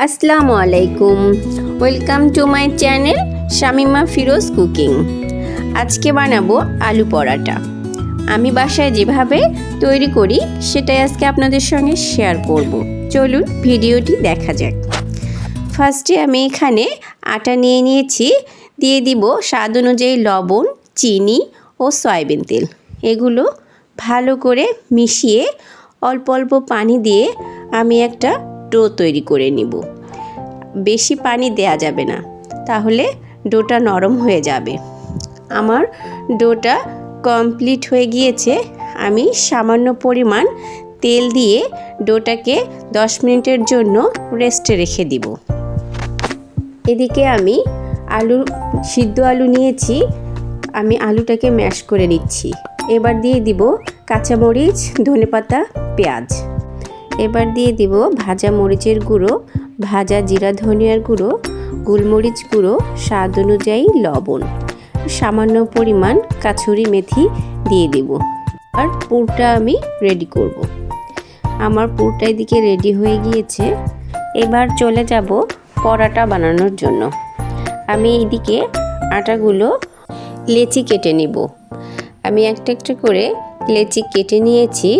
আসসালামু আলাইকুম, welcome to my channel Shamima Firoz cooking. আজকে বানাবো আলু পরাটা। আমি বাসায় যেভাবে তৈরি করি সেটাই আজকে আপনাদের সঙ্গে শেয়ার করব। চলুন ভিডিওটি দেখা যাক। ফার্স্টে আমি এখানে আটা নিয়ে নিয়েছি, দিয়ে দিব স্বাদ অনুযায়ী লবণ, চিনি ও সয়াবিন তেল। এগুলো ভালো করে মিশিয়ে অল্প অল্প পানি দিয়ে আমি একটা ডো তৈরি করে নিব। বেশি পানি দেয়া যাবে না, তাহলে ডোটা নরম হয়ে যাবে। আমার ডোটা কমপ্লিট হয়ে গিয়েছে। আমি সামান্য পরিমাণ তেল দিয়ে ডোটাকে 10 মিনিটের জন্য রেস্টে রেখে দিব। এদিকে আমি সিদ্ধ আলু নিয়েছি, আমি আলুটাকে ম্যাশ করে নিচ্ছি। এবার দিয়ে দিব কাঁচামরিচ, ধনেপাতা, পেঁয়াজ। এবার দিয়ে দিব ভাজা মরিচের গুঁড়ো, ভাজা জিরা ধনিয়ার গুঁড়ো, গোলমরিচ গুঁড়ো, স্বাদ অনুযায়ী লবণ, সামান্য পরিমাণ কাসুরি মেথি দিয়ে দিব। আর পুরটা আমি রেডি করব। আমার পুরটা এদিকে রেডি হয়ে গিয়েছে। এবার চলে যাব পরাটা বানানোর জন্য। আমি এদিকে আটাগুলো লেচি কেটে নিব। আমি একটা একটা করে লেচি কেটে নিয়েছি।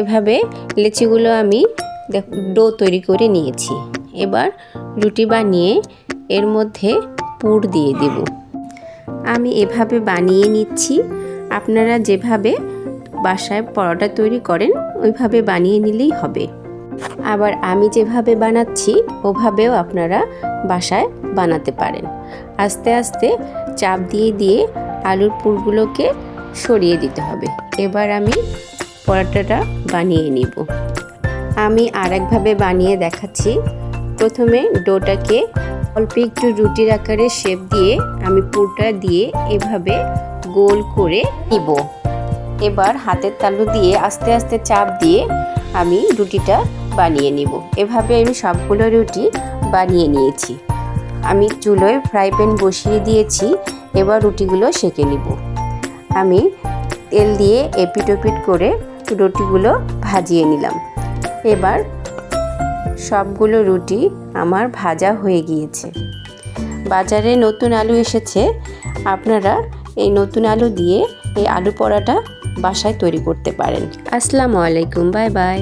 এভাবে লেচিগুলো আমি ডো তৈরি করে নিয়েছি। এবার রুটি বানিয়ে এর মধ্যে পুর দিয়ে দিব। আমি এভাবে বানিয়ে নিচ্ছি। আপনারা যেভাবে বাসায় পরোটা তৈরি করেন ওইভাবে বানিয়ে নিলেই হবে। আবার আমি যেভাবে বানাচ্ছি ওভাবেও আপনারা বাসায় বানাতে পারেন। আস্তে আস্তে চাপ দিয়ে দিয়ে আলুর পুরগুলোকে সরিয়ে দিতে হবে। এবার আমি পরোটাটা বানিয়ে নিব। আমি আরেকভাবে বানিয়ে দেখাচ্ছি। প্রথমে ডোটাকে অল্প একটু রুটির আকারে শেপ দিয়ে আমি পুরটা দিয়ে এভাবে গোল করে নিব। এবার হাতের তালু দিয়ে আস্তে আস্তে চাপ দিয়ে আমি রুটিটা বানিয়ে নিব। এভাবে আমি সবগুলো রুটি বানিয়ে নিয়েছি। আমি চুলোয় ফ্রাই প্যান বসিয়ে দিয়েছি। এবার রুটিগুলো সেঁকে নিব। আমি তেল দিয়ে এপিট ওপিট করে রুটিগুলো ভাজিয়ে নিলাম। এবার সবগুলো রুটি আমার ভাজা হয়ে গিয়েছে। বাজারে নতুন আলু এসেছে, আপনারা এই নতুন আলু দিয়ে এই আলু পরাটা বাসায় তৈরি করতে পারেন। আসসালামু আলাইকুম, বাই বাই।